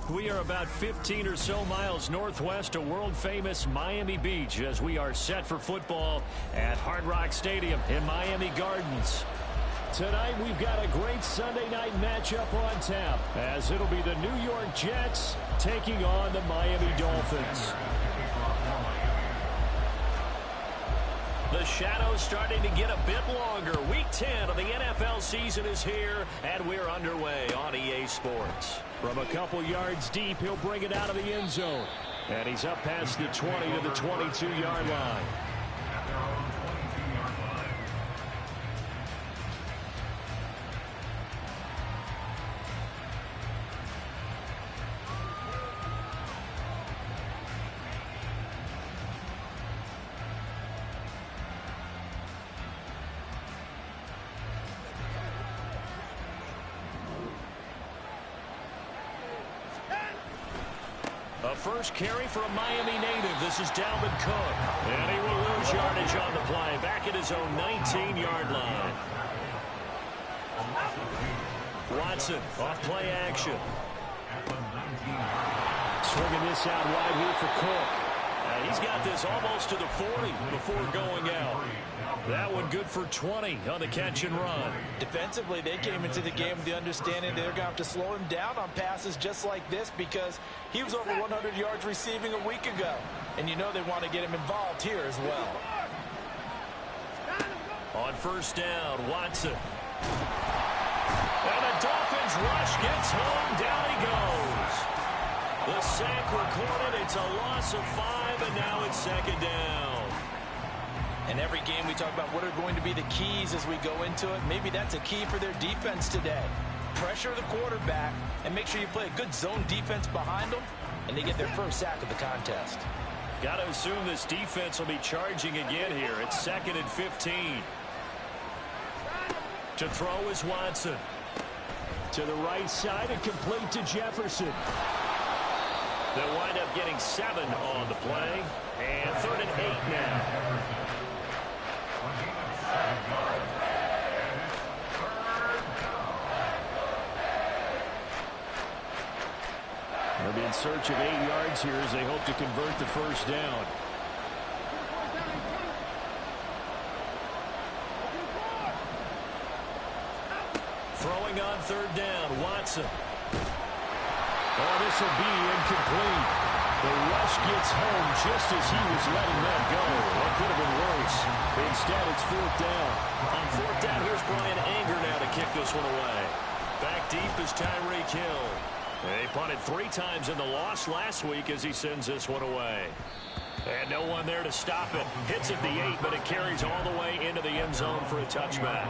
We are about 15 or so miles northwest of world-famous Miami Beach as we are set for football at Hard Rock Stadium in Miami Gardens. Tonight we've got a great Sunday night matchup on tap as it'll be the New York Jets taking on the Miami Dolphins. The shadow's starting to get a bit longer. Week 10 of the NFL season is here, and we're underway on EA Sports. From a couple yards deep, he'll bring it out of the end zone. And he's up past the 20 to the 22-yard line. A first carry for a Miami native. This is Dalvin Cook. And he will lose yardage on the play. Back at his own 19-yard line. Watson off play action. Swinging this out wide here for Cook. He's got this almost to the 40 before going out. That one good for 20 on the catch and run. Defensively, they came into the game with the understanding they're going to have to slow him down on passes just like this because he was over 100 yards receiving a week ago. And you know they want to get him involved here as well. On first down, Watson. And the Dolphins rush gets home. Down he goes. The sack recorded. It's a loss of 5, and now it's second down. In every game we talk about what are going to be the keys as we go into it. Maybe that's a key for their defense today. Pressure the quarterback and make sure you play a good zone defense behind them, and they get their first sack of the contest. Got to assume this defense will be charging again here. It's 2nd and 15. To throw is Watson. To the right side and complete to Jefferson. They'll wind up getting 7 on the play. And 3rd and 8 now. They'll be in search of 8 yards here as they hope to convert the first down. Throwing on 3rd down, Watson. Oh, this will be incomplete. The rush gets home just as he was letting that go. That could have been worse. Instead, it's 4th down. On 4th down, here's Brian Anger now to kick this one away. Back deep is Tyreek Hill. They punted 3 times in the loss last week as he sends this one away. And no one there to stop it. Hits at the 8, but it carries all the way into the end zone for a touchback.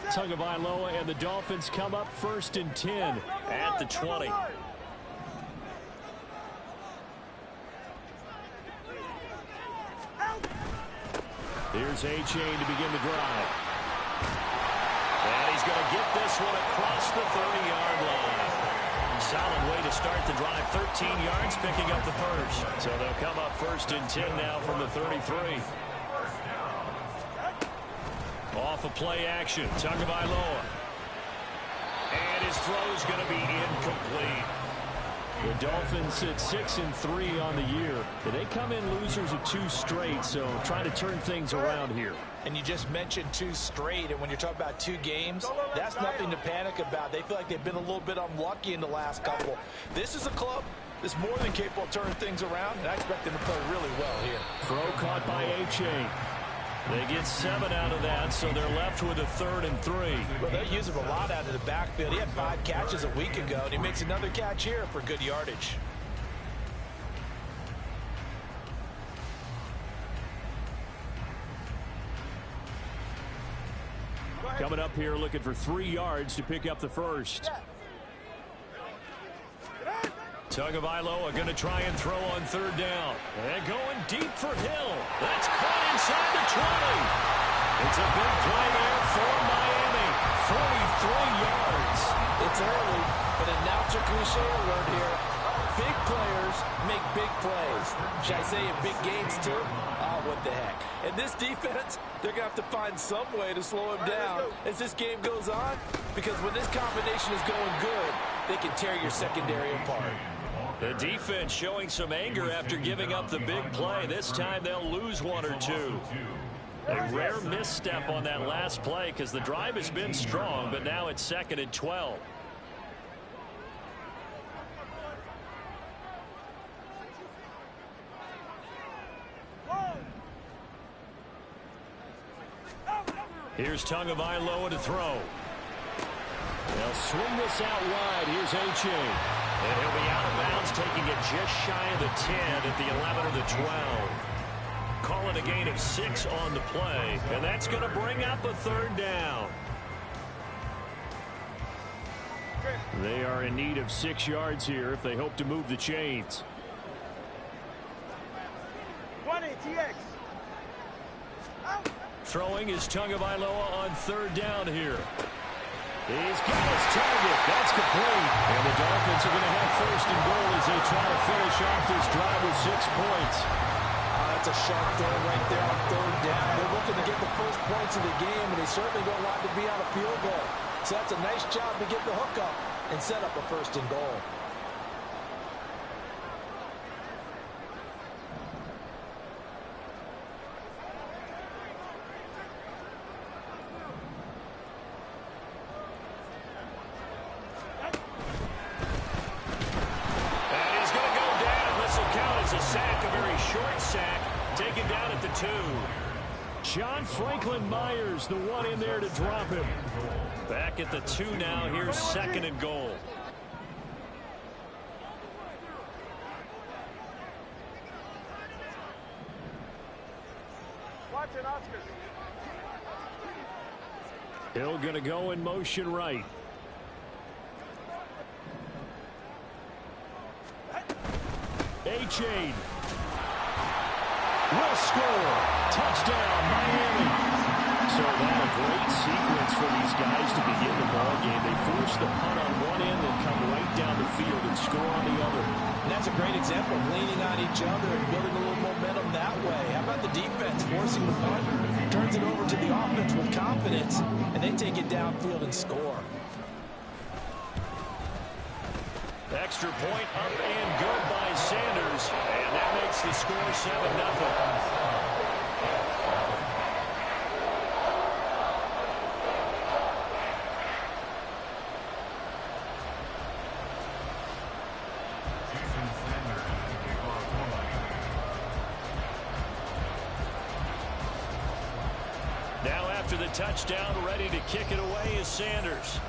Tagovailoa and the Dolphins come up 1st and 10 at the 20. Here's A-Chain to begin the drive. And he's going to get this one across the 30-yard line. Solid way to start the drive. 13 yards, picking up the first. So they'll come up 1st and 10 now from the 33. Off of play action, Tagovailoa. And his throw is going to be incomplete. The Dolphins at 6-3 on the year. They come in losers of 2 straight, so trying to turn things around here. And you just mentioned 2 straight, and when you're talking about 2 games, that's nothing to panic about. They feel like they've been a little bit unlucky in the last couple. This is a club that's more than capable of turning things around, and I expect them to play really well here. Throw caught by A-Chain. They get 7 out of that, so they're left with a 3rd and 3. Well, they use him a lot out of the backfield. He had 5 catches a week ago, and he makes another catch here for good yardage. Coming up here looking for 3 yards to pick up the first. Tagovailoa going to try and throw on 3rd down. And going deep for Hill. That's caught inside the 20. It's a big play there for Miami. 43 yards. It's early, but announcer cliche alert here. Big players make big plays. Should I say in big games too? Oh, what the heck. And this defense, they're going to have to find some way to slow him down as this game goes on, because when this combination is going good, they can tear your secondary apart. The defense showing some anger after giving up the big play. This time they'll lose one or two. A rare misstep on that last play because the drive has been strong, but now it's 2nd and 12. Here's Tagovailoa to throw. They'll swing this out wide. Here's A-Chain. And he'll be out of bounds, taking it just shy of the 10 at the 11 or the 12. Call it a gain of 6 on the play, and that's going to bring up a 3rd down. They are in need of 6 yards here if they hope to move the chains. 20 TX. Throwing is Tagovailoa on 3rd down here. He's got his target. That's complete. And the Dolphins are going to have 1st and goal as they try to finish off this drive with 6 points. That's a sharp throw right there on 3rd down. They're looking to get the first points of the game, and they certainly don't want to be on a field goal. So that's a nice job to get the hook up and set up a 1st and goal. Taken down at the 2. John Franklin Myers, the one in there to drop him. Back at the 2 now. Here's 2nd and goal. Hill going to go in motion right. A-Chain will score. Touchdown, Miami. So that a great sequence for these guys to begin the ball game. They force the punt on one end and come right down the field and score on the other. And that's a great example of leaning on each other and building a little momentum that way. How about the defense forcing the punt? Turns it over to the offense with confidence, and they take it downfield and score. Extra point up and good by Sanders. And that makes the score 7-0. Now after the touchdown, ready to kick it away is Sanders.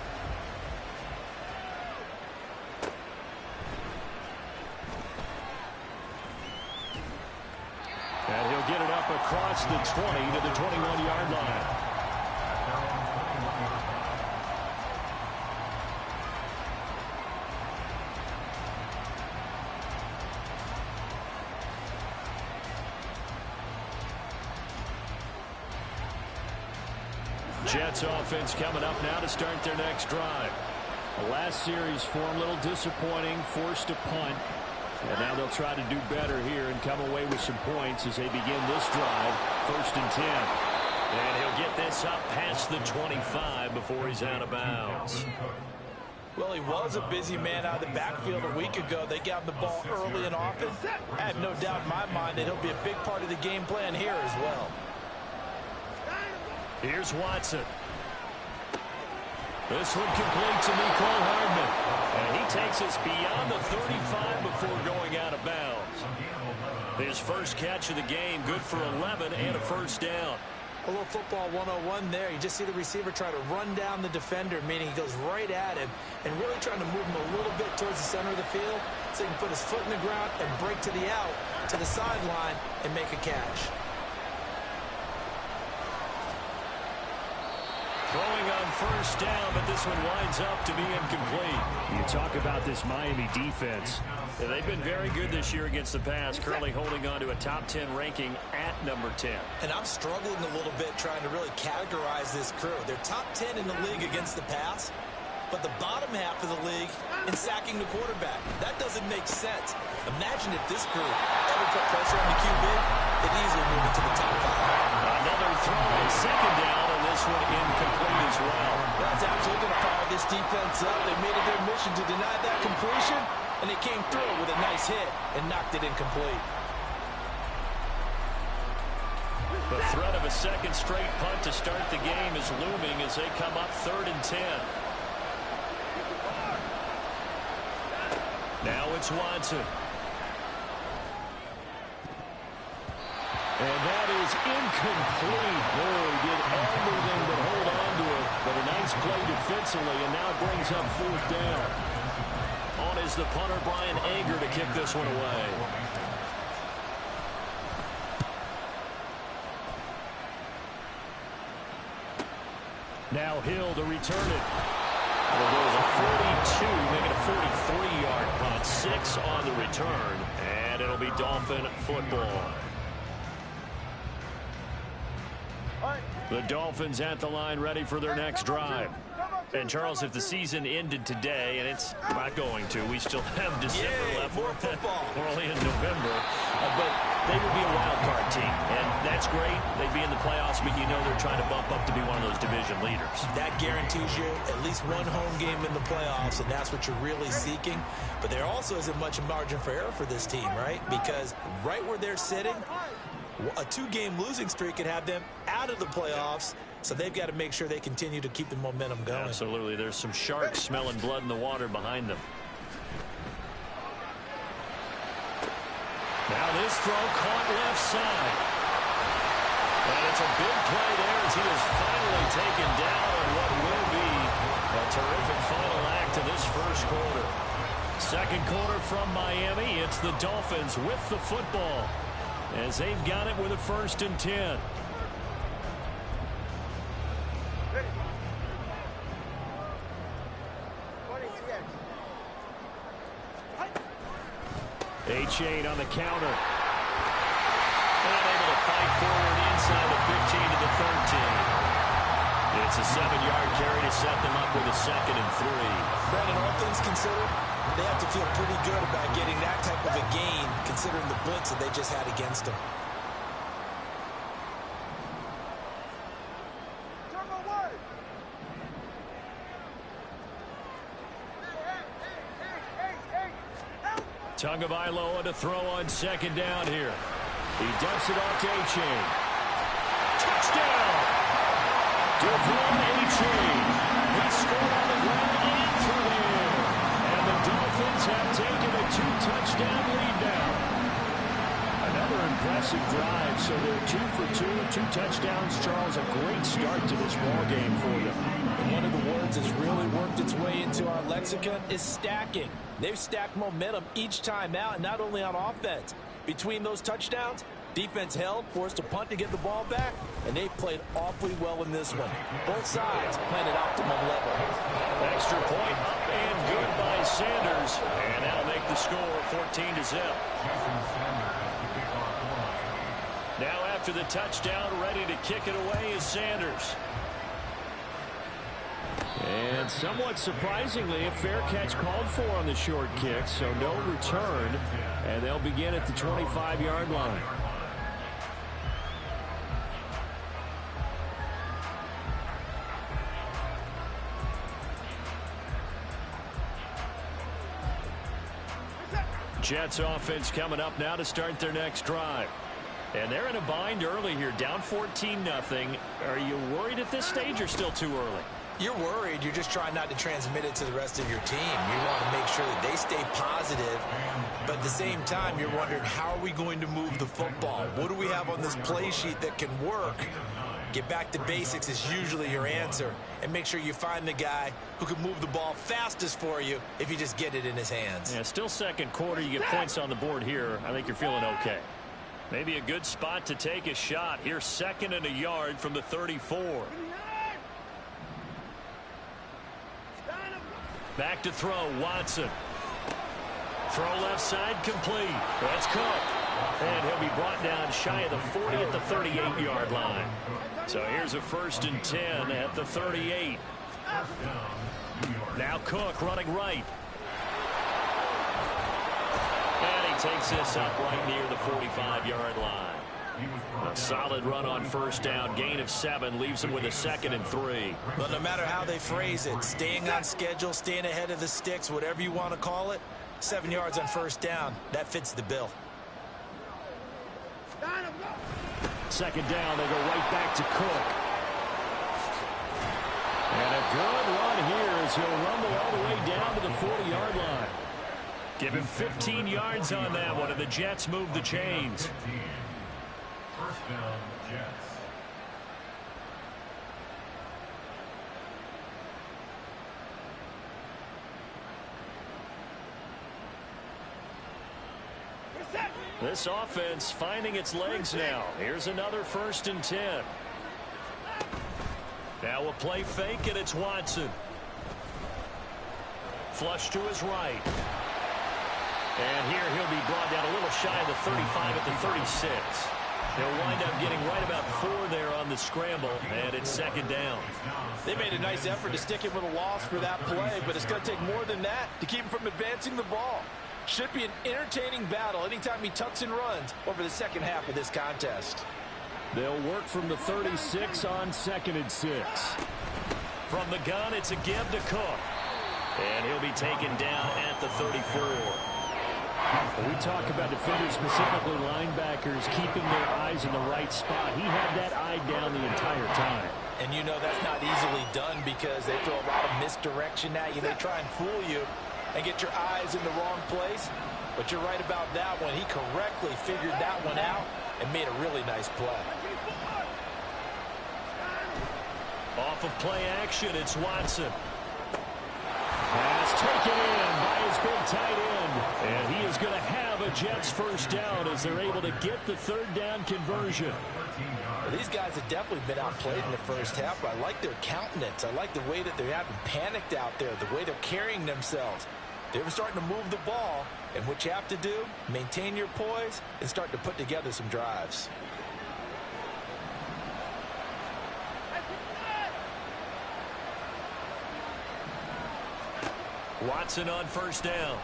And he'll get it up across the 20 to the 21-yard line. Jets offense coming up now to start their next drive. The last series for them, a little disappointing, forced to punt. And now they'll try to do better here and come away with some points as they begin this drive. 1st and 10. And he'll get this up past the 25 before he's out of bounds. Well, he was a busy man out of the backfield a week ago. They got the ball early and often. I have no doubt in my mind that he'll be a big part of the game plan here as well. Here's Watson. This one complete to Mecole Hardman. And he takes us beyond the 35 before going out of bounds. His first catch of the game, good for 11 and a 1st down. A little football 101 there. You just see the receiver try to run down the defender, meaning he goes right at him and really trying to move him a little bit towards the center of the field so he can put his foot in the ground and break to the out, to the sideline, and make a catch. Throwing on 1st down, but this one winds up to be incomplete. You talk about this Miami defense. They've been very good this year against the pass, currently holding on to a top 10 ranking at number 10. And I'm struggling a little bit trying to really categorize this crew. They're top 10 in the league against the pass, but the bottom half of the league in sacking the quarterback. That doesn't make sense. Imagine if this group ever put pressure on the QB, they'd easily move it to the top 5. Another throw on 2nd down, and this one incomplete as well. That's absolutely going to fire this defense up. They made it their mission to deny that completion, and they came through with a nice hit and knocked it incomplete. The threat of a second straight punt to start the game is looming as they come up 3rd and 10. Now it's Watson. And that is incomplete. Oh, he did everything but hold on to it. But a nice play defensively, and now it brings up 4th down. On is the punter, Brian Anger, to kick this one away. Now Hill to return it. Well, there was a 42, making a 43-yard punt. 6 on the return, and it'll be Dolphin football. The Dolphins at the line, ready for their next drive. And, Charles, if the season ended today, and it's not going to, we still have December left. More football. We're only in November. But they would be a wild card team, and that's great. They'd be in the playoffs, but you know they're trying to bump up to be one of those division leaders. That guarantees you at least one home game in the playoffs, and that's what you're really seeking. But there also isn't much margin for error for this team, right? Because right where they're sitting, a 2-game losing streak could have them out of the playoffs, so they've got to make sure they continue to keep the momentum going. Absolutely. There's some sharks smelling blood in the water behind them. Now this throw caught left side. And it's a big play there as he is finally taken down on what will be a terrific final act of this first quarter. Second quarter from Miami. It's the Dolphins with the football, as they've got it with a 1st and 10. A-Chain on the counter. And able to fight forward inside the 15 to the 13. It's a 7-yard carry to set them up with a 2nd and 3. Brandon, all things considered, they have to feel pretty good about getting that type of a gain, considering the blitz that they just had against them. Tagovailoa to throw on 2nd down here. He dumps it off to A-Chain. Touchdown! Devon A-Chain. He scored on the ground and through the air. And the Dolphins have taken a 2-touchdown lead now. Another impressive drive. So they're 2 for 2, 2 touchdowns. Charles, a great start to this ball game for them. And one of the words that's really worked its way into our lexicon is stacking. They've stacked momentum each time out, not only on offense. Between those touchdowns, defense held, forced a punt to get the ball back, and they played awfully well in this one. Both sides playing at optimum level. Extra point up and good by Sanders. And that'll make the score 14 to zip. Now after the touchdown, ready to kick it away is Sanders. And somewhat surprisingly, a fair catch called for on the short kick, so no return, and they'll begin at the 25-yard line. Jets offense coming up now to start their next drive. And they're in a bind early here, down 14-0. Are you worried at this stage or still too early? You're worried. You're just trying not to transmit it to the rest of your team. You want to make sure that they stay positive, but at the same time, you're wondering, how are we going to move the football? What do we have on this play sheet that can work? Get back to basics is usually your answer, and make sure you find the guy who can move the ball fastest for you if you just get it in his hands. Yeah, still second quarter. You get points on the board here. I think you're feeling okay. Maybe a good spot to take a shot. Here's 2nd and a yard from the 34. Back to throw, Watson. Throw left side, complete. That's Cook. And he'll be brought down shy of the 40 at the 38-yard line. So here's a 1st and 10 at the 38. Now Cook running right. And he takes this up right near the 45-yard line. A solid run on first down. Gain of 7 leaves them with a 2nd and 3. But no matter how they phrase it, staying on schedule, staying ahead of the sticks, whatever you want to call it, 7 yards on first down, that fits the bill. 2nd down, they go right back to Cook. And a good run here as he'll rumble all the way down to the 40-yard line. Give him 15 yards on that one, and the Jets move the chains. First down, Jets. This offense finding its legs now. Here's another 1st and 10. Now a play fake, and it's Watson. Flush to his right. And here he'll be brought down a little shy of the 35 at the 36. He'll wind up getting right about 4 there on the scramble, and it's 2nd down. They made a nice effort to stick him with a loss for that play, but it's going to take more than that to keep him from advancing the ball. Should be an entertaining battle anytime he tucks and runs over the second half of this contest. They'll work from the 36 on 2nd and 6. From the gun, it's a give to Cook. And he'll be taken down at the 34. We talk about defenders, specifically linebackers, keeping their eyes in the right spot. He had that eye down the entire time. And you know that's not easily done because they throw a lot of misdirection at you. They try and fool you and get your eyes in the wrong place. But you're right about that one. He correctly figured that one out and made a really nice play. Off of play action, it's Watson. Pass taken in by his big tight end. And he is going to have a Jets 1st down as they're able to get the 3rd down conversion. Well, these guys have definitely been outplayed in the first half, but I like their countenance. I like the way that they're having panicked out there, the way they're carrying themselves. They're starting to move the ball, and what you have to do, maintain your poise and start to put together some drives. Watson on 1st down.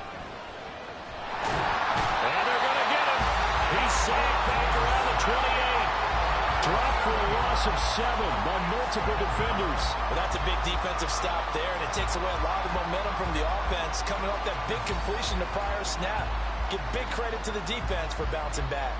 And they're going to get him. He's sacked back around the 28. Dropped for a loss of 7 by multiple defenders. Well, that's a big defensive stop there, and it takes away a lot of momentum from the offense coming off that big completion the prior snap. Give big credit to the defense for bouncing back.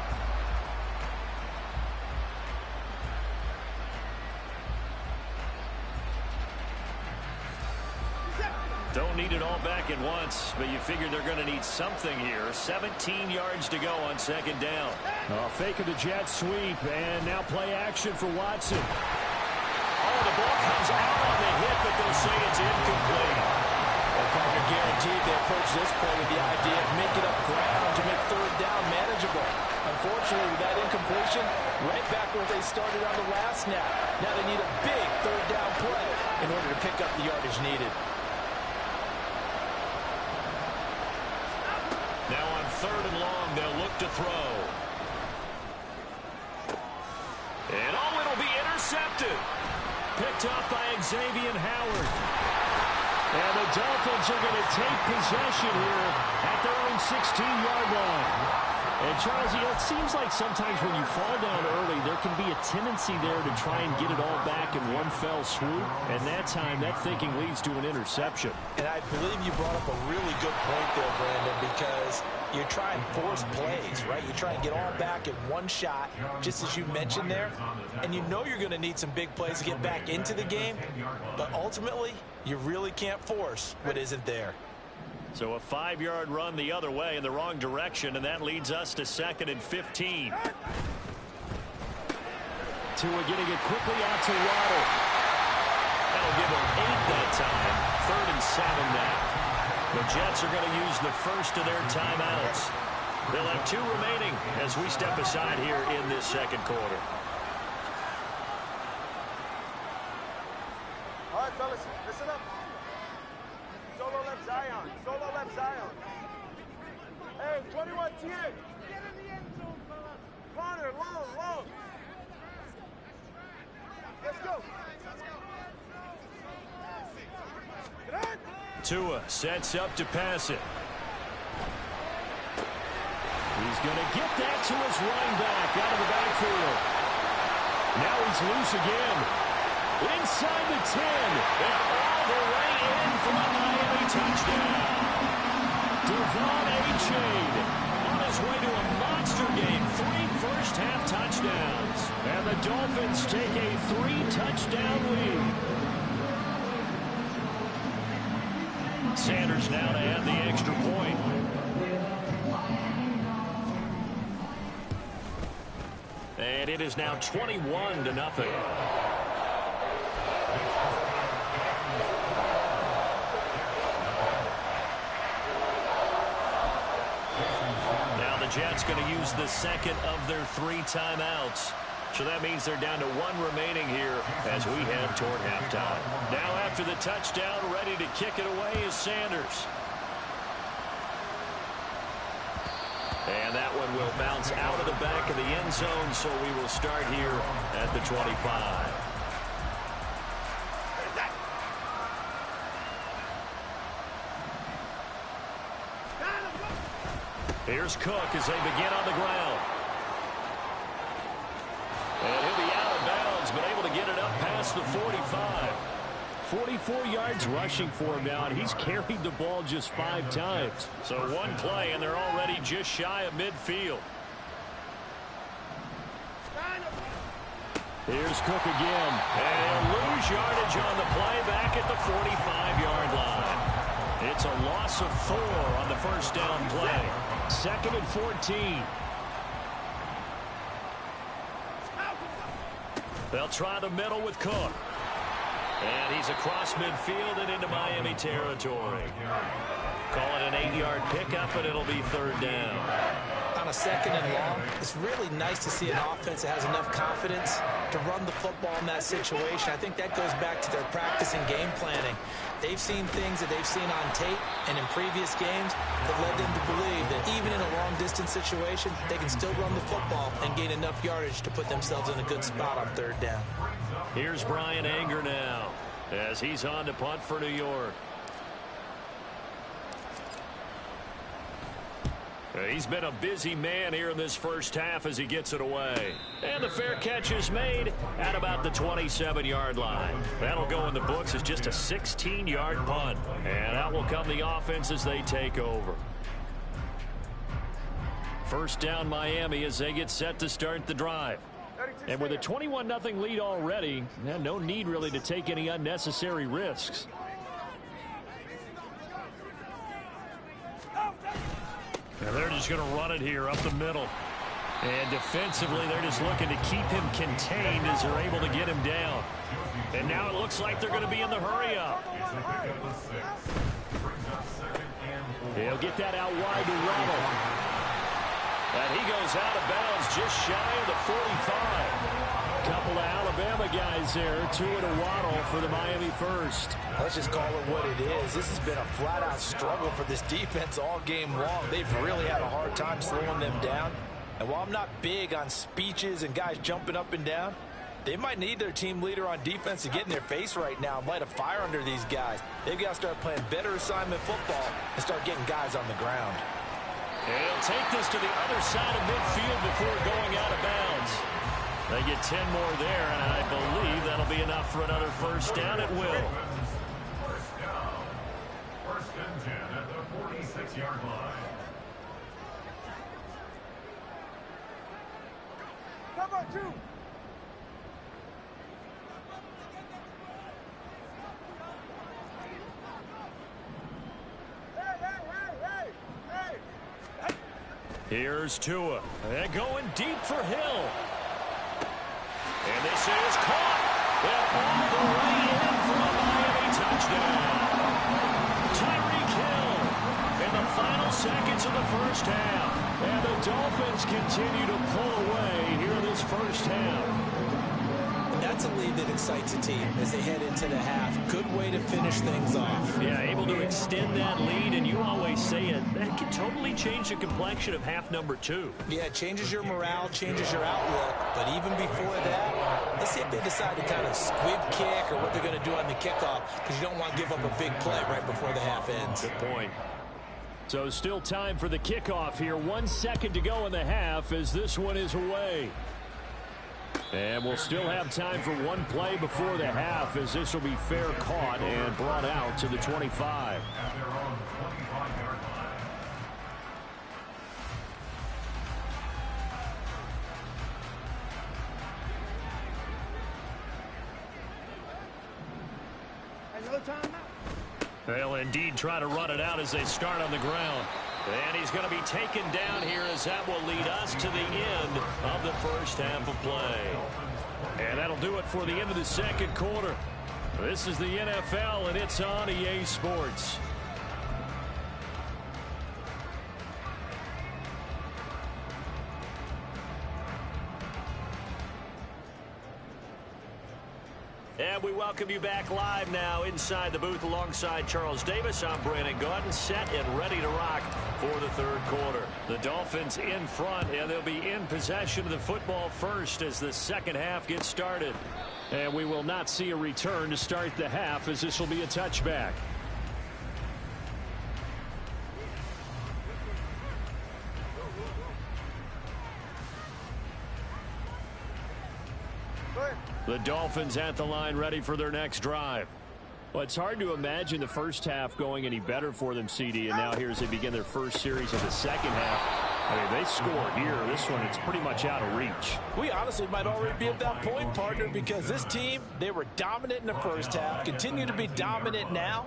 Don't need it all back at once, but you figure they're going to need something here. 17 yards to go on 2nd down. Fake of the jet sweep, and now play action for Watson. Oh, the ball comes out on the hit, but they'll say it's incomplete. Well, partner, guaranteed they approach this play with the idea of making up ground to make 3rd down manageable. Unfortunately, with that incompletion, right back where they started on the last snap. Now they need a big 3rd down play in order to pick up the yardage needed. Now on 3rd and long, they'll look to throw. And it'll be intercepted. Picked up by Xavier Howard. And the Dolphins are going to take possession here at their own 16-yard line. And Charles, it seems like sometimes when you fall down early, there can be a tendency there to try and get it all back in one fell swoop. And that time, that thinking leads to an interception. And I believe you brought up a really good point there, Brandon, because you try and force plays, right? You try and get all back in one shot, just as you mentioned there. And you know you're going to need some big plays to get back into the game. But ultimately, you really can't force what isn't there. So a 5-yard run the other way in the wrong direction, and that leads us to 2nd and 15. Tua getting it quickly out to Waddle. That'll give him 8 that time. 3rd and 7 now. The Jets are going to use the first of their timeouts. They'll have 2 remaining as we step aside here in this 2nd quarter. All right, fellas, listen up. Solo left Zion. Solo left Zion. Hey, 21 TX. Get in the end zone, fella. Corner, long. Let's go. Get on. Tua sets up to pass it. He's going to get that to his running back out of the backfield. Now he's loose again. Inside the 10. And all the way in for a Miami touchdown. Devon A-Chain on his way to a monster game. 3 first-half touchdowns. And the Dolphins take a 3-touchdown lead. Sanders now to add the extra point. And it is now 21-0. Now the Jets going to use the second of their 3 timeouts. So that means they're down to 1 remaining here as we head toward halftime. Now after the touchdown, ready to kick it away is Sanders. And that one will bounce out of the back of the end zone, so we will start here at the 25. Here's Cook as they begin on the ground. And he'll be out of bounds, but able to get it up past the 45. 44 yards rushing for him now, and he's carried the ball just 5 times. So 1 play, and they're already just shy of midfield. Here's Cook again. And he'll lose yardage on the play back at the 45-yard line. It's a loss of 4 on the first down play. 2nd and 14. They'll try the middle with Cook. And he's across midfield and into Miami territory. Call it an 8-yard pickup, and it'll be 3rd down. On a 2nd and long, it's really nice to see an offense that has enough confidence to run the football in that situation. I think that goes back to their practice and game planning. They've seen things that they've seen on tape and in previous games that led them to believe that even in a long-distance situation, they can still run the football and gain enough yardage to put themselves in a good spot on 3rd down. Here's Brian Anger now as he's on to punt for New York. He's been a busy man here in this first half as he gets it away. And the fair catch is made at about the 27-yard line. That'll go in the books as just a 16-yard punt. And out will come the offense as they take over. First down Miami as they get set to start the drive. And with a 21-0 lead already, no need really to take any unnecessary risks. And they're just going to run it here up the middle. And defensively, they're just looking to keep him contained as they're able to get him down. And now it looks like they're going to be in the hurry-up. He'll get that out wide to Ronald. And he goes out of bounds just shy of the 45. Couple of Alabama guys there, 2 and a waddle for the Miami first. Let's just call it what it is. This has been a flat-out struggle for this defense all game long. They've really had a hard time slowing them down. And while I'm not big on speeches and guys jumping up and down, they might need their team leader on defense to get in their face right now and light a fire under these guys. They've got to start playing better assignment football and start getting guys on the ground. And he'll take this to the other side of midfield before going out of bounds. They get 10 more there, and I believe that'll be enough for another first down. It will. First down. 1st and 10 at the 46-yard line. Cover 2. Here's Tua. They're going deep for Hill. And this is caught. And all the way in for a Miami touchdown. Tyreek Hill in the final seconds of the first half. And the Dolphins continue to pull away here in this first half. That's a lead that excites a team as they head into the half. Good way to finish things off. Yeah, able to extend that lead, and you always say it, that can totally change the complexion of half number 2. Yeah, it changes your morale, changes your outlook. But even before that, let's see if they decide to kind of squib kick or what they're going to do on the kickoff, because you don't want to give up a big play right before the half ends. Good point. So still time for the kickoff here. 1 second to go in the half as this one is away. And we'll still have time for one play before the half as this will be fair caught and brought out to the 25. At their own 25-yard line. Another timeout. They'll indeed try to run it out as they start on the ground. And he's going to be taken down here as that will lead us to the end of the first half of play. And that'll do it for the end of the second quarter. This is the NFL, and it's on EA Sports. And we welcome you back live now inside the booth alongside Charles Davis. I'm Brandon Gaudin, set and ready to rock for the third quarter. The Dolphins in front, and they'll be in possession of the football first as the second half gets started. And we will not see a return to start the half as this will be a touchback. The Dolphins at the line ready for their next drive. Well, it's hard to imagine the first half going any better for them, CD, and now here as they begin their first series of the second half. I mean, they scored here. This one, it's pretty much out of reach. We honestly might already be at that point, partner, because this team, they were dominant in the first half, continue to be dominant now,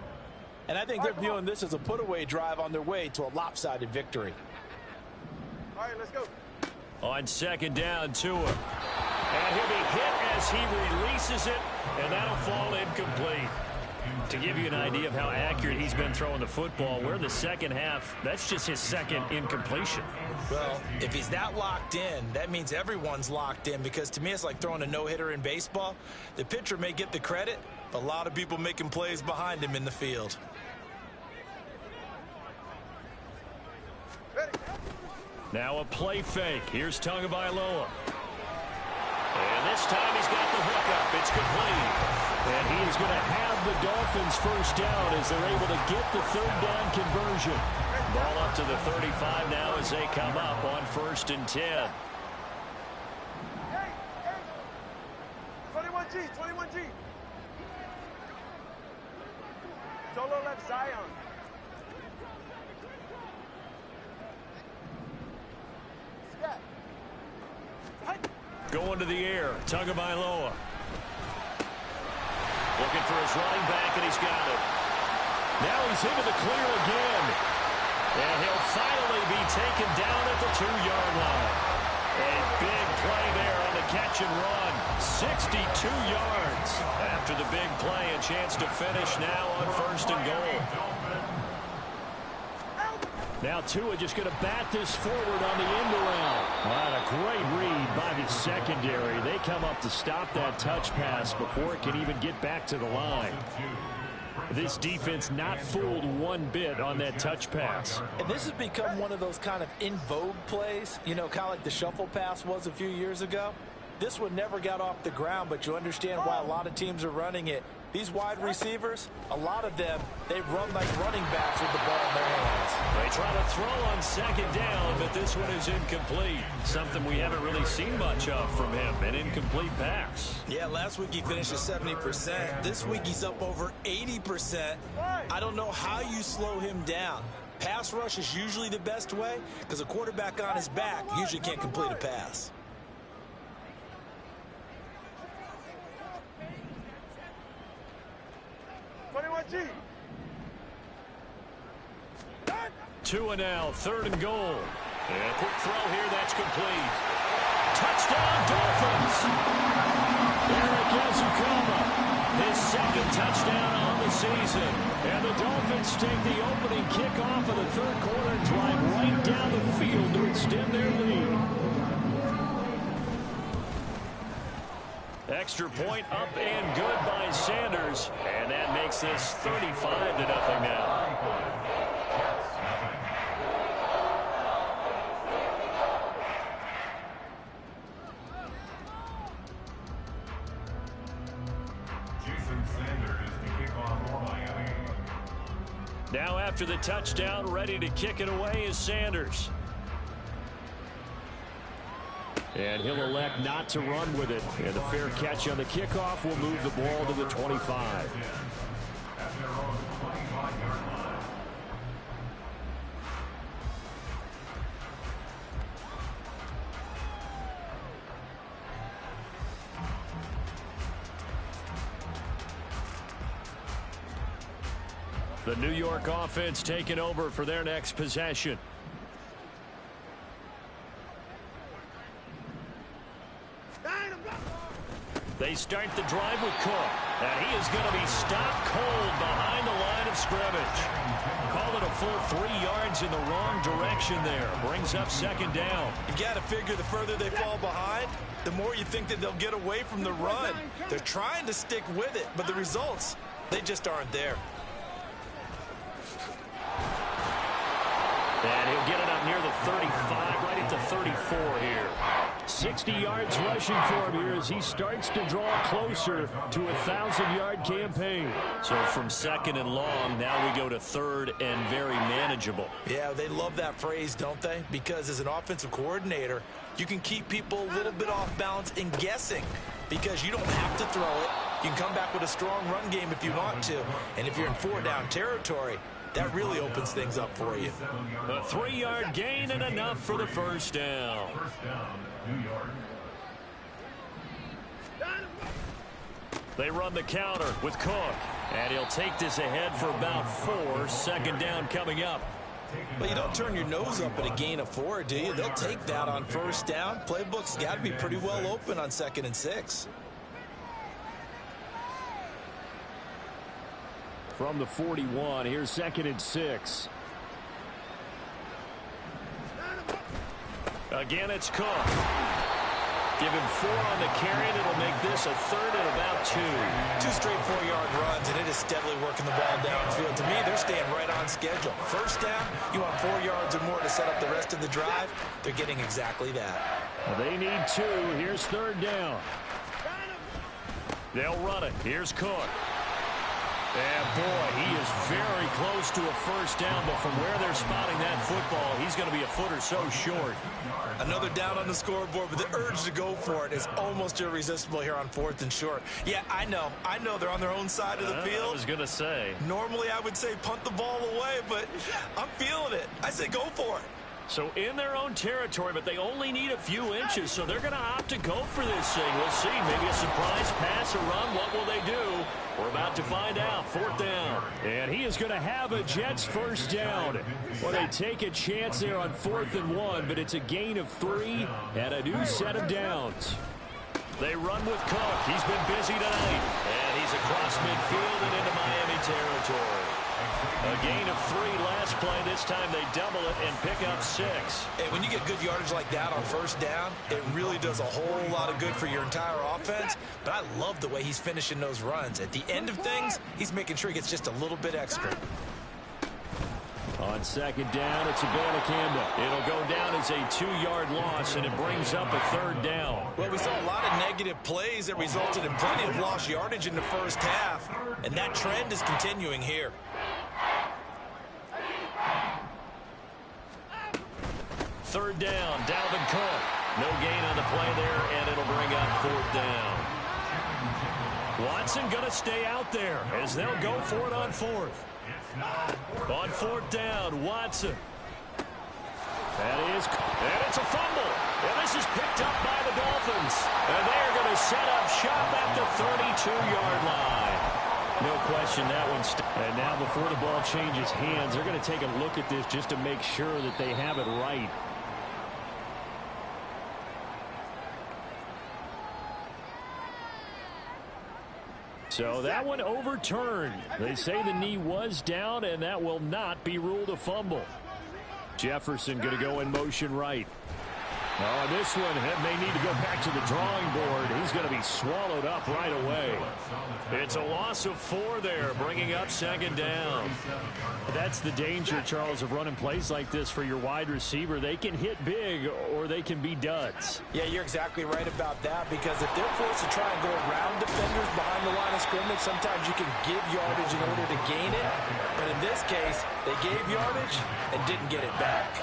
and I think they're viewing this as a put-away drive on their way to a lopsided victory. All right, let's go. On second down, Tua. And he'll be hit as he releases it, and that'll fall incomplete. To give you an idea of how accurate he's been throwing the football, we're in the second half. That's just his second incompletion. Well, if he's that locked in, that means everyone's locked in, because to me it's like throwing a no-hitter in baseball. The pitcher may get the credit, but a lot of people making plays behind him in the field. Ready. Now a play fake. Here's Tagovailoa. And this time he's got the hookup. It's complete. And he is going to have the Dolphins first down as they're able to get the third down conversion. Ball up to the 35 now as they come up on 1st and 10. 21G, 21G. Solo left Zion. Scat. Going to the air, Tagovailoa. Looking for his running back, and he's got it. Now he's into the clear again. And he'll finally be taken down at the 2-yard line. A big play there on the catch and run. 62 yards. After the big play, a chance to finish now on 1st and goal. Now Tua just going to bat this forward on the end around. What a great read by the secondary. They come up to stop that touch pass before it can even get back to the line. This defense not fooled one bit on that touch pass. And this has become one of those kind of in vogue plays, you know, kind of like the shuffle pass was a few years ago. This one never got off the ground, but you understand why a lot of teams are running it. These wide receivers, a lot of them, they run like running backs with the ball in their hands. They try to throw on second down, but this one is incomplete. Something we haven't really seen much of from him, an incomplete pass. Yeah, last week he finished at 70%. This week he's up over 80%. I don't know how you slow him down. Pass rush is usually the best way, because a quarterback on his back usually can't complete a pass. Tua now, 3rd and goal. And a quick throw here, that's complete. Touchdown, Dolphins! Eric Ezukama, his 2nd touchdown on the season. And the Dolphins take the opening kickoff of the 3rd quarter and drive right down the field to extend their lead. Extra point up and good by Sanders. And that makes this 35-0 now. Now after the touchdown, ready to kick it away is Sanders. And he'll elect not to run with it. And the fair catch on the kickoff will move the ball to the 25. The New York offense taking over for their next possession. They start the drive with Cook. And he is going to be stopped cold behind the line of scrimmage. Call it a full 3 yards in the wrong direction there. Brings up second down. You've got to figure the further they fall behind, the more you think that they'll get away from the run. They're trying to stick with it, but the results, they just aren't there. And he'll get it up near the 35, right at the 34 here. 60 yards rushing for him here as he starts to draw closer to a 1,000-yard campaign. So from second and long, now we go to third and very manageable. Yeah, they love that phrase, don't they? Because as an offensive coordinator, you can keep people a little bit off balance and guessing because you don't have to throw it. You can come back with a strong run game if you want to. And if you're in 4-down territory, that really opens things up for you. A 3-yard gain and enough for the first down. First down, New York. They run the counter with Cook. And he'll take this ahead for about 4. Second down coming up. Well, you don't turn your nose up at a gain of 4, do you? They'll take that on first down. Playbook's got to be pretty well open on 2nd and 6. From the 41, here's 2nd and 6. Again, it's Cook. Give him 4 on the carry, and it'll make this a 3rd and about 2. 2 straight 4-yard runs, and it is steadily working the ball downfield. To me, they're staying right on schedule. First down, you want 4 yards or more to set up the rest of the drive. They're getting exactly that. Well, they need 2. Here's 3rd down. They'll run it. Here's Cook. And, boy, he is very close to a first down, but from where they're spotting that football, he's going to be a foot or so short. Another down on the scoreboard, but the urge to go for it is almost irresistible here on 4th and short. Yeah, I know they're on their own side of the field. I was going to say. Normally, I would say punt the ball away, but I'm feeling it. I say go for it. So in their own territory, but they only need a few inches, so they're going to opt to go for this thing. We'll see. Maybe a surprise pass or run. What will they do? We're about to find out. 4th down. And he is going to have a Jets first down. Well, they take a chance there on 4th and 1, but it's a gain of 3 and a new set of downs. They run with Cook. He's been busy tonight. And he's across midfield and into Miami territory. A gain of 3 last play. This time they double it and pick up 6. And when you get good yardage like that on first down, it really does a whole lot of good for your entire offense. But I love the way he's finishing those runs. At the end of things, he's making sure he gets just a little bit extra. On 2nd down, it's Abanikanda. It'll go down as a 2-yard loss, and it brings up a 3rd down. Well, we saw a lot of negative plays that resulted in plenty of lost yardage in the first half, and that trend is continuing here. Third down, Dalvin Cook. No gain on the play there, and it'll bring up 4th down. Watson going to stay out there as they'll go for it on 4th. On 4th down, Watson. And it's a fumble. And this is picked up by the Dolphins. And they are going to set up shop at the 32-yard line. No question that one's... And now before the ball changes hands, they're going to take a look at this just to make sure that they have it right. So that one overturned. They say the knee was down, and that will not be ruled a fumble. Jefferson going to go in motion right. Oh, this one may need to go back to the drawing board. He's going to be swallowed up right away. It's a loss of 4 there, bringing up second down. That's the danger, Charles, of running plays like this for your wide receiver. They can hit big or they can be duds. Yeah, you're exactly right about that, because if they're forced to try and go around defenders behind the line of scrimmage, sometimes you can give yardage in order to gain it. But in this case, they gave yardage and didn't get it back.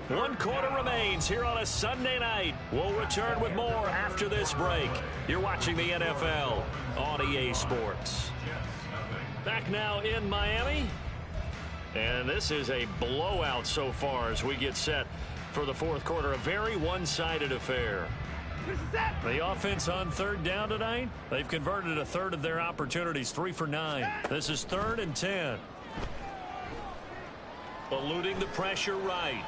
1 quarter remains here on a Sunday night. We'll return with more after this break. You're watching the NFL on EA Sports. Back now in Miami. And this is a blowout so far as we get set for the 4th quarter. A very one-sided affair. The offense on 3rd down tonight, they've converted 1/3 of their opportunities, 3 for 9. This is 3rd and 10. Eluding the pressure right.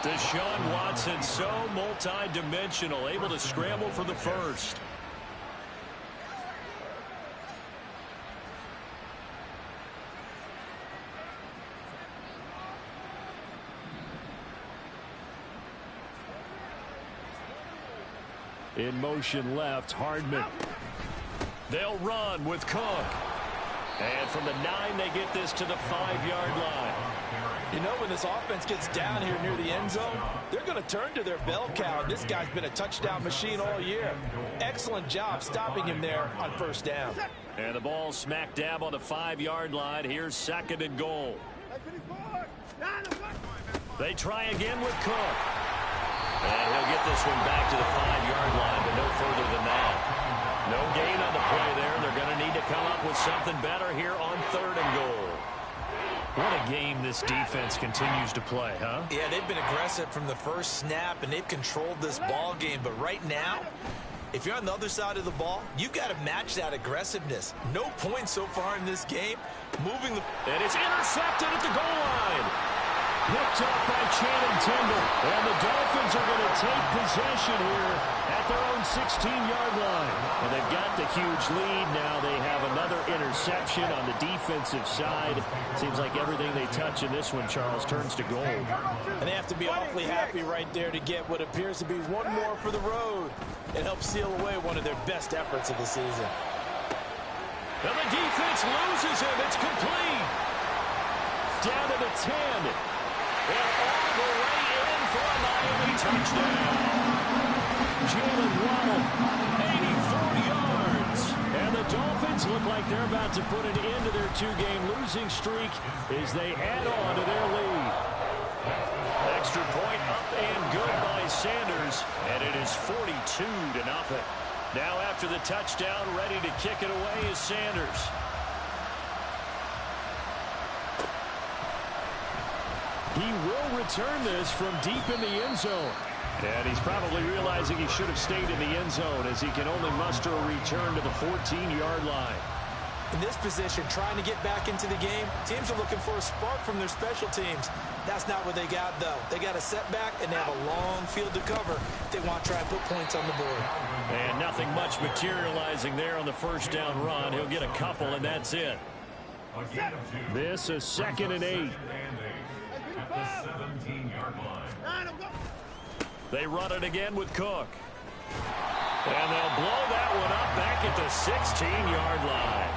Deshaun Watson, so multi-dimensional, able to scramble for the first. In motion left, Hardman. They'll run with Cook. And from the 9, they get this to the 5-yard line. You know, when this offense gets down here near the end zone, they're going to turn to their bell cow. This guy's been a touchdown machine all year. Excellent job stopping him there on 1st down. And the ball smack dab on the 5-yard line. Here's 2nd and goal. They try again with Cook. And he'll get this one back to the 5-yard line, but no further than that. No gain on the play there. They're going to need to come up with something better here on 3rd and goal. What a game this defense continues to play, huh? Yeah, they've been aggressive from the first snap, and they've controlled this ball game. But right now, if you're on the other side of the ball, you've got to match that aggressiveness. No points so far in this game. And it's intercepted at the goal line. Picked up by Channing Tindall. And the Dolphins are going to take possession here at their own 16-yard line. And they've got the huge lead. Now they have another interception on the defensive side. Seems like everything they touch in this one, Charles, turns to gold. And they have to be awfully happy right there to get what appears to be one more for the road. It helps seal away one of their best efforts of the season. And the defense loses him. It's complete. Down to the 10. And all the way in for a Miami touchdown. Jalen Waddle, 84 yards. And the Dolphins look like they're about to put an end to their 2-game losing streak as they add on to their lead. Extra point up and good by Sanders. And it is 42-0. Now after the touchdown, ready to kick it away is Sanders. He will return this from deep in the end zone. And he's probably realizing he should have stayed in the end zone as he can only muster a return to the 14-yard line. In this position, trying to get back into the game, teams are looking for a spark from their special teams. That's not what they got, though. They got a setback, and they have a long field to cover if they want to try and put points on the board. And nothing much materializing there on the 1st down run. He'll get a couple, and that's it. This is 2nd and 8. At the 17-yard line. They run it again with Cook. And they'll blow that one up back at the 16-yard line.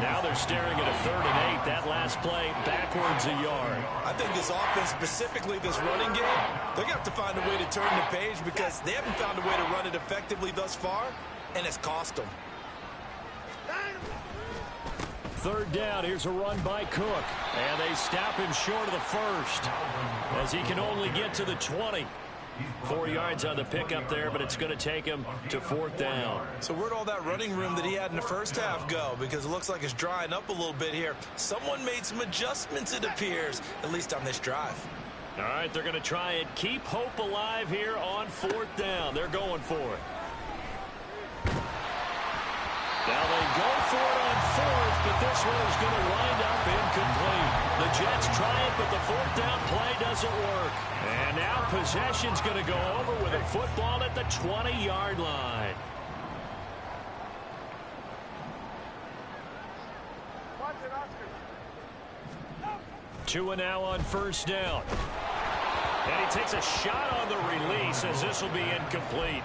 Now they're staring at a 3rd and 8. That last play backwards a yard. I think this offense, specifically this running game, they're going to have to find a way to turn the page because they haven't found a way to run it effectively thus far, and it's cost them. 3rd down, here's a run by Cook. And they stop him short of the 1st as he can only get to the 20. 4 yards on the pickup there, but it's going to take him to 4th down. So where'd all that running room that he had in the first half go? Because it looks like it's drying up a little bit here. Someone made some adjustments, it appears, at least on this drive. All right, they're going to try and keep hope alive here on 4th down. They're going for it. Now they go for it on 4th, but this one is going to wind up incomplete. The Jets try it, but the 4th down play doesn't work. And now possession's going to go over with a football at the 20-yard line. Two and now on first down. And he takes a shot on the release as this will be incomplete.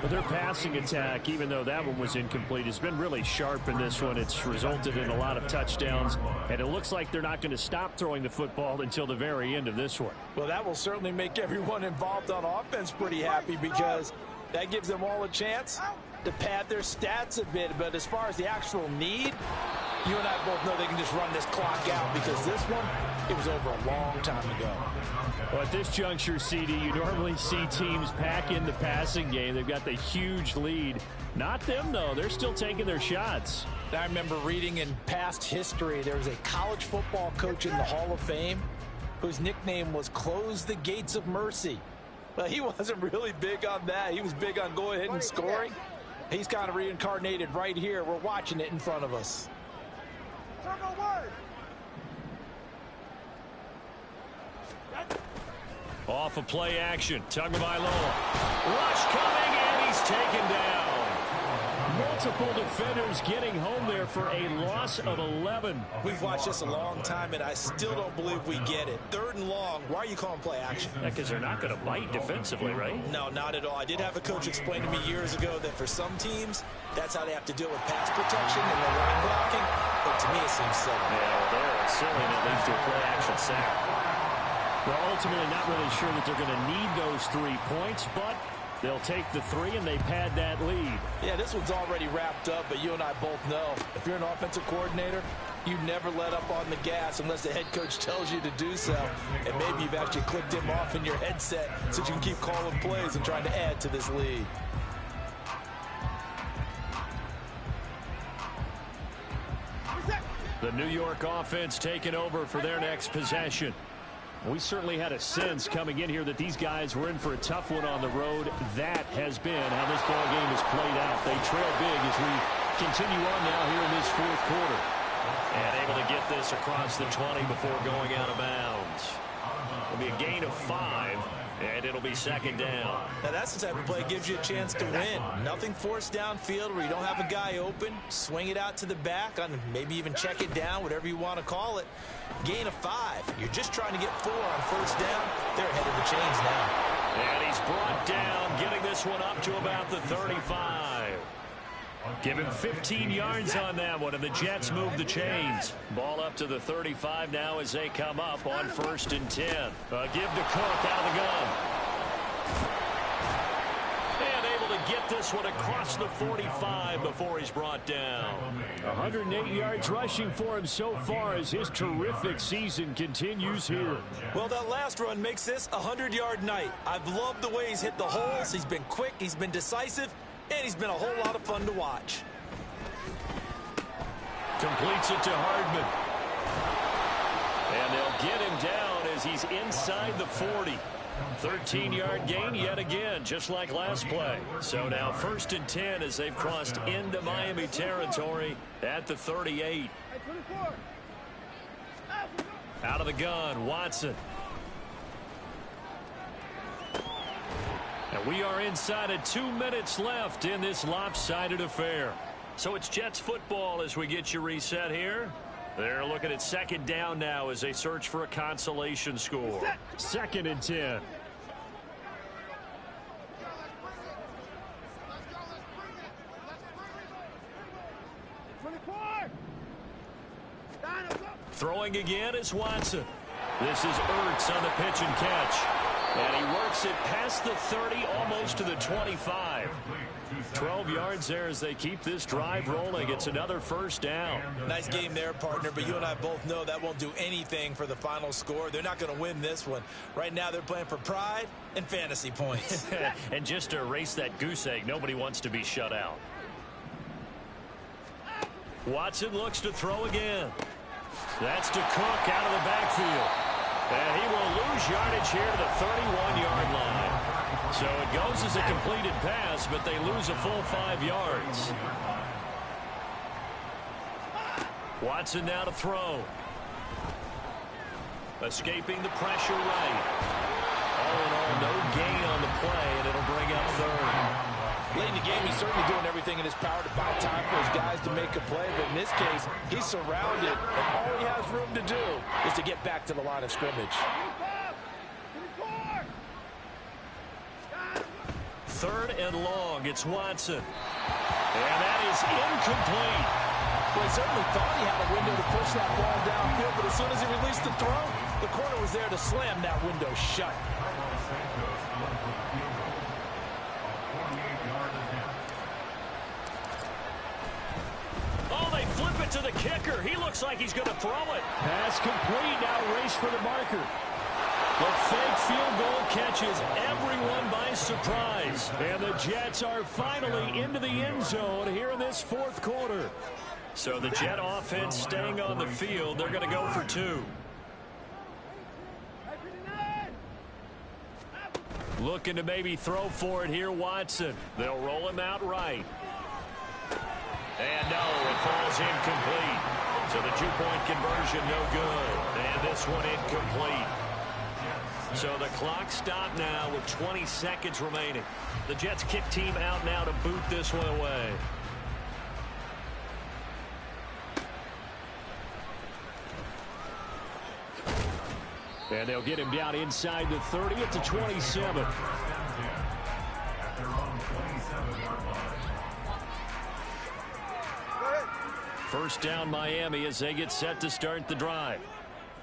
But their passing attack, even though that one was incomplete, has been really sharp in this one. It's resulted in a lot of touchdowns, and it looks like they're not going to stop throwing the football until the very end of this one. Well, that will certainly make everyone involved on offense pretty happy because that gives them all a chance to pad their stats a bit. But as far as the actual need, you and I both know they can just run this clock out because this one, it was over a long time ago. Well, at this juncture, CD, you normally see teams pack in the passing game. They've got the huge lead. Not them, though. They're still taking their shots. I remember reading in past history, there was a college football coach in the Hall of Fame whose nickname was Close the Gates of Mercy. Well, he wasn't really big on that. He was big on go ahead and scoring. He's kind of reincarnated right here. We're watching it in front of us. Off of play action. Tagovailoa. Rush coming, and he's taken down. Multiple defenders getting home there for a loss of 11. We've watched this a long time, and I still don't believe we get it. Third and long. Why are you calling play action? Because they're not going to bite defensively, right? No, not at all. I did have a coach explain to me years ago that for some teams, that's how they have to deal with pass protection and their line blocking. But to me, it seems silly. Yeah, well, they're silly, and it leads to a play action sack. Well, ultimately, not really sure that they're going to need those 3 points, but they'll take the 3 and they pad that lead. Yeah, this one's already wrapped up, but you and I both know if you're an offensive coordinator, you never let up on the gas unless the head coach tells you to do so. And maybe you've actually clicked him off in your headset so you can keep calling plays and trying to add to this lead. The New York offense taking over for their next possession. We certainly had a sense coming in here that these guys were in for a tough one on the road. That has been how this ball game has played out. They trail big as we continue on now here in this fourth quarter. And able to get this across the 20 before going out of bounds. It'll be a gain of 5, and it'll be second down. Now that's the type of play that gives you a chance to win. Nothing forced downfield where you don't have a guy open. Swing it out to the back, on maybe even check it down, whatever you want to call it. Gain of 5. You're just trying to get 4 on first down. They're ahead of the chains now. And he's brought down, getting this one up to about the 35. Give him 15 yards on that one, and the Jets move the chains. Ball up to the 35 now as they come up on 1st and 10. Give to Cook out of the gun. And able to get this one across the 45 before he's brought down. 108 yards rushing for him so far as his terrific season continues here. Well, that last run makes this a 100-yard night. I've loved the way he's hit the holes. He's been quick, he's been decisive, and he's been a whole lot of fun to watch. Completes it to Hardman. And they'll get him down as he's inside the 40. 13-yard gain yet again, just like last play. So now 1st and 10 as they've crossed into Miami territory at the 38. Out of the gun, Watson. And we are inside of 2 minutes left in this lopsided affair. So it's Jets football as we get you reset here. They're looking at second down now as they search for a consolation score. 2nd and 10. Throwing again is Watson. This is Ertz on the pitch and catch. And he works it past the 30, almost to the 25. 12 yards there as they keep this drive rolling. It's another first down. Nice game there, partner, but you and I both know that won't do anything for the final score. They're not going to win this one. Right now they're playing for pride and fantasy points. And just to erase that goose egg, nobody wants to be shut out. Watson looks to throw again. That's to Cook out of the backfield. And he will lose yardage here to the 31-yard line. So it goes as a completed pass, but they lose a full 5 yards. Watson now to throw. Escaping the pressure right. All in all, no gain on the play, and it'll bring up 3rd. Late in the game, he's certainly doing everything in his power to buy time for his guys to make a play. But in this case, he's surrounded, and all he has room to do is to get back to the line of scrimmage. Third and long. It's Watson. And that is incomplete. Well, he certainly thought he had a window to push that ball downfield, but as soon as he released the throw, the corner was there to slam that window shut. Oh, they flip it to the kicker. He looks like he's going to throw it. Pass complete. Now race for the marker. The fake field goal catches everyone by surprise. And the Jets are finally into the end zone here in this fourth quarter. So the Jet offense staying on the field. They're going to go for two. Looking to maybe throw for it here, Watson. They'll roll him out right. And no, it falls incomplete. So the two-point conversion no good. And this one incomplete. So the clock stopped now with 20 seconds remaining. The Jets kick team out now to boot this one away. And they'll get him down inside the 30 at the 27. First down Miami as they get set to start the drive.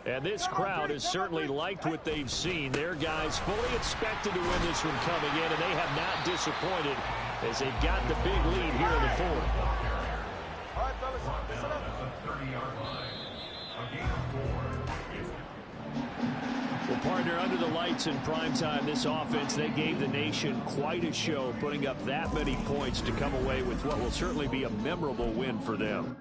And this crowd has certainly liked what they've seen. Their guys fully expected to win this one coming in, and they have not disappointed as they've got the big lead here in the fourth. All right, fellas, listen up. Well, partner, under the lights in primetime, this offense, they gave the nation quite a show, putting up that many points to come away with what will certainly be a memorable win for them.